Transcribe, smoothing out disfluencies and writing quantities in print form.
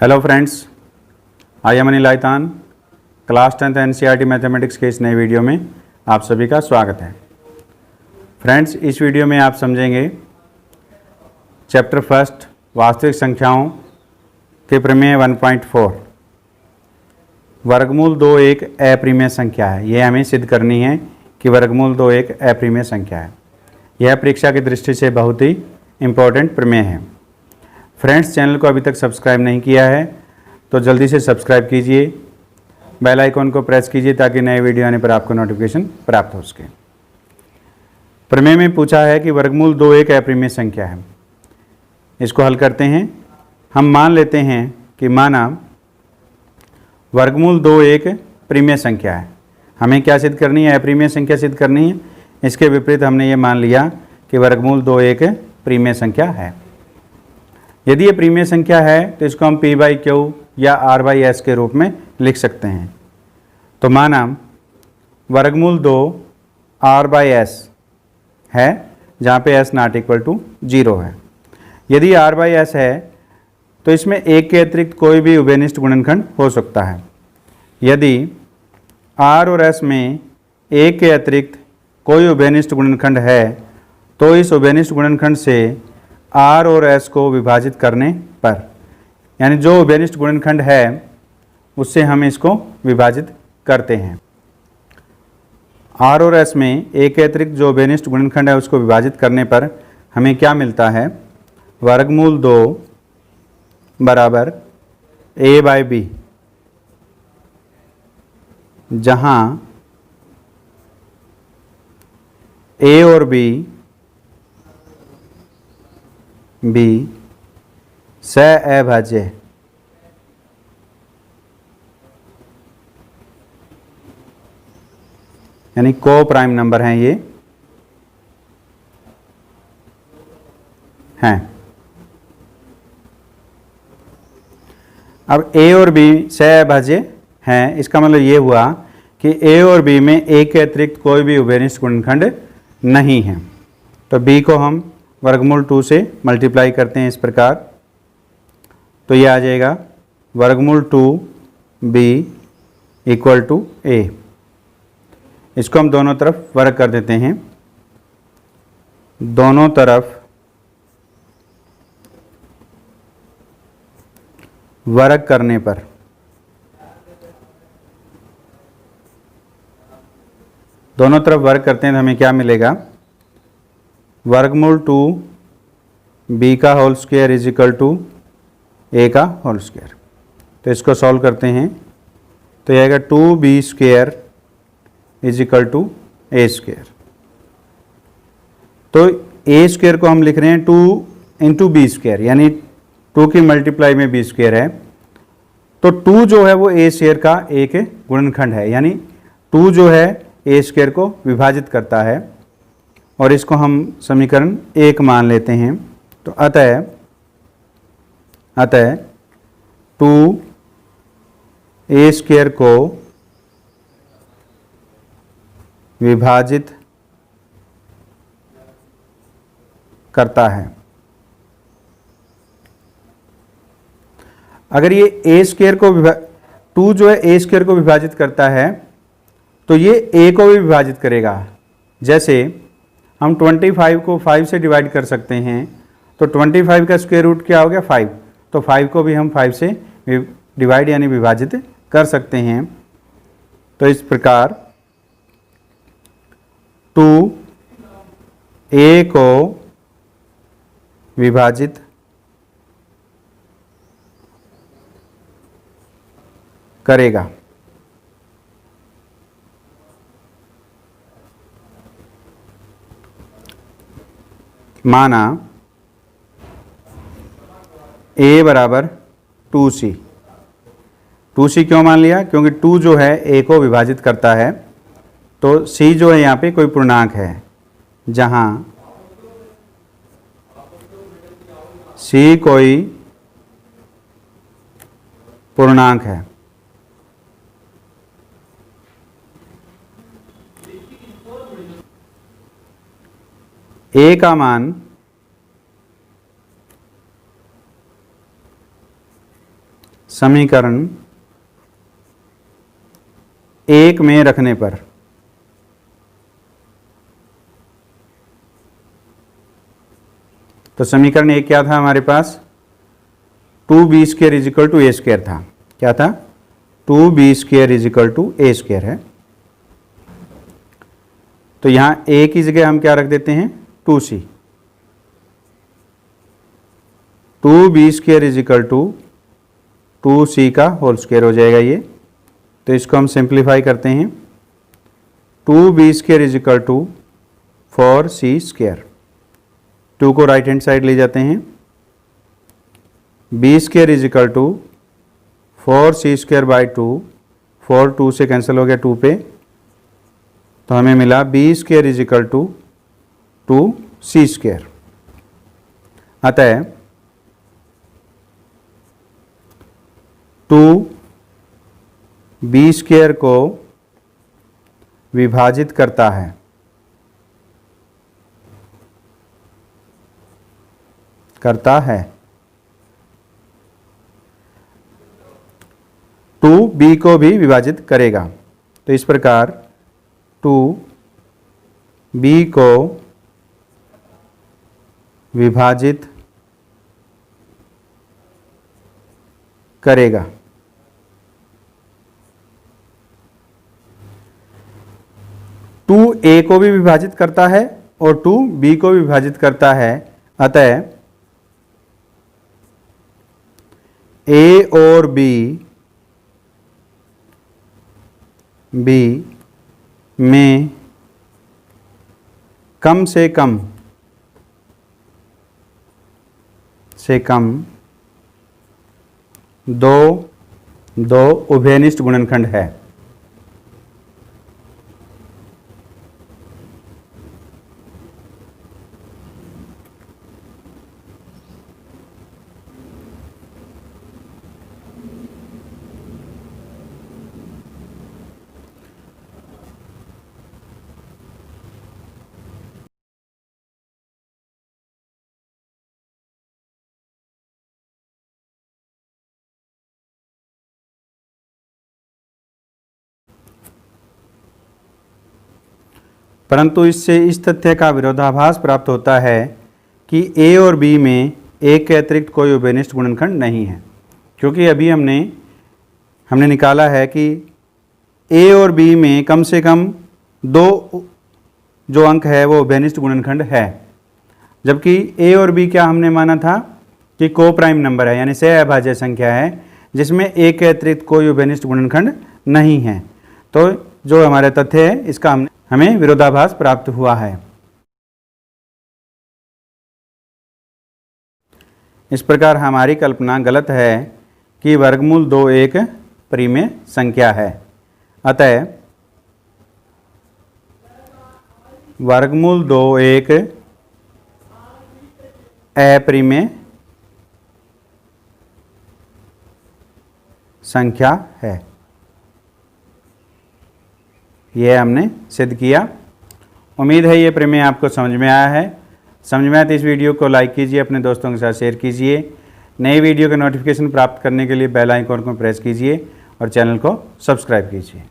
Hello friends, I am Anil Ayatan. Class 10th NCERT mathematics के इस नए वीडियो में आप सभी का स्वागत है। फ्रेंड्स, इस वीडियो में आप समझेंगे चैप्टर फर्स्ट वास्तविक संख्याओं के प्रमेय 1.4 वर्गमूल 2 एक अप्रिमेय संख्या है। यह हमें सिद्ध करनी है कि वर्गमूल 2 एक अप्रिमेय संख्या है। यह परीक्षा की दृष्टि से बहुत ही इम्पोर्टेंट प्रमेय है। फ्रेंड्स, चैनल को अभी तक सब्सक्राइब नहीं किया है तो जल्दी से सब्सक्राइब कीजिए, बेल आइकॉन को प्रेस कीजिए ताकि नए वीडियो आने पर आपको नोटिफिकेशन प्राप्त हो सके। प्रमेय में पूछा है कि वर्गमूल 2 एक अप्रिमेय संख्या है। इसको हल करते हैं। हम मान लेते हैं कि माना वर्गमूल 2 एक प्रिमेय संख्या है। हमें क्या सिद्ध करनी है? अप्रिमेय संख्या सिद्ध करनी है। इसके विपरीत हमने ये मान लिया कि वर्गमूल 2 एक प्रिमेय संख्या है। यदि ये प्रिमेय संख्या है तो इसको हम P बाई क्यू या R बाई एस के रूप में लिख सकते हैं। तो माना वर्गमूल 2 R बाई एस है, जहाँ पे S नॉट इक्वल टू 0 है। यदि R बाई एस है तो इसमें एक के अतिरिक्त कोई भी उभयनिष्ठ गुणनखंड हो सकता है। यदि R और S में एक के अतिरिक्त कोई उभयनिष्ठ गुणनखंड है तो इस उभयनिष्ठ गुणनखंड से R और S को विभाजित करने पर, यानी जो उभयनिष्ठ गुणनखंड है उससे हम इसको विभाजित करते हैं। R और S में एक के अतिरिक्त जो उभयनिष्ठ गुणनखंड है उसको विभाजित करने पर हमें क्या मिलता है? वर्गमूल 2 बराबर A बाई बी, जहाँ A और B सह-अभाज्य यानी को प्राइम नंबर हैं ये हैं। अब A और B सह-अभाज्य हैं, इसका मतलब ये हुआ कि A और B में एक के अतिरिक्त कोई भी उभयनिष्ठ गुणनखंड नहीं है। तो B को हम वर्गमूल 2 से मल्टीप्लाई करते हैं इस प्रकार, तो ये आ जाएगा वर्गमूल 2b इक्वल टू a। इसको हम दोनों तरफ वर्ग कर देते हैं। दोनों तरफ वर्ग करने पर दोनों तरफ वर्ग करते हैं तो हमें क्या मिलेगा? वर्गमूल 2b का whole square is equal to a का होल स्क्वायर। तो इसको सॉल्व करते हैं तो यह आएगा 2b square is equal to a square. तो a स्क्वायर को हम लिख रहे हैं 2 इंटू बी स्क्वायर, यानी 2 की मल्टीप्लाई में b स्क्वायर है। तो 2 जो है वो a स्क्वायर का एक गुणनखंड है, यानी 2 जो है a स्क्वायर को विभाजित करता है, और इसको हम समीकरण 1 मान लेते हैं। तो अतः 2a स्क्वायर को विभाजित करता है। अगर ये a स्क्वायर को 2 जो है a स्क्वायर को विभाजित करता है तो ये a को भी विभाजित करेगा। जैसे हम 25 को 5 से डिवाइड कर सकते हैं, तो 25 का स्क्वायर रूट क्या हो गया? 5। तो 5 को भी हम 5 से डिवाइड यानी विभाजित कर सकते हैं। तो इस प्रकार 2a को विभाजित करेगा। माना a बराबर 2c। 2c क्यों मान लिया? क्योंकि 2 जो है a को विभाजित करता है, तो c जो है यहाँ पे कोई पूर्णांक है, जहाँ c कोई पूर्णांक है। a का मान समीकरण 1 में रखने पर तो समीकरण 1 क्या था हमारे पास, 2b square is equal to A square था। क्या था, 2b square is equal to A square है। तो यहां a की जगह हम क्या रख देते हैं, 2c। 2b square is equal to 2c का होल स्क्वायर हो जाएगा ये। तो इसको हम सिंप्लीफाई करते हैं, 2b square is equal to 4c square. 2 को राइट हैंड साइड ले जाते हैं, b square is equal to 4c square by 2, 4 2 से कैंसिल हो गया 2 पे, तो हमें मिला b square is equal to 2c square. अतः 2b स्क्वायर को विभाजित करता है 2b को भी विभाजित करेगा। तो इस प्रकार 2b को विभाजित करेगा। टू ए को भी विभाजित करता है और 2b को भी विभाजित करता है। अतः a और b में कम से कम दो उभयनिष्ठ गुणनखंड है। परंतु इससे इस तथ्य का विरोधाभास प्राप्त होता है कि a और b में एक के अतिरिक्त कोई उभयनिष्ठ गुणनखंड नहीं है, क्योंकि अभी हमने निकाला है कि a और b में कम से कम 2 जो अंक है वो उभयनिष्ठ गुणनखंड है, जबकि a और b क्या हमने माना था कि को प्राइम नंबर है, यानी सह अभाज्य संख्या है जिसमें एक के अतिरिक्त कोई उभयनिष्ठ गुणनखंड नहीं है। तो जो हमारे तथ्य है इसका हमें विरोधाभास प्राप्त हुआ है। इस प्रकार हमारी कल्पना गलत है कि वर्गमूल 2 एक परिमेय संख्या है। अतः वर्गमूल 2 एक अपरिमेय संख्या है। यह हमने सिद्ध किया। उम्मीद है ये प्रमेय आपको समझ में आया है। समझ में आया तो इस वीडियो को लाइक कीजिए, अपने दोस्तों के साथ शेयर कीजिए। नई वीडियो के नोटिफिकेशन प्राप्त करने के लिए बेल आइकन को प्रेस कीजिए और चैनल को सब्सक्राइब कीजिए।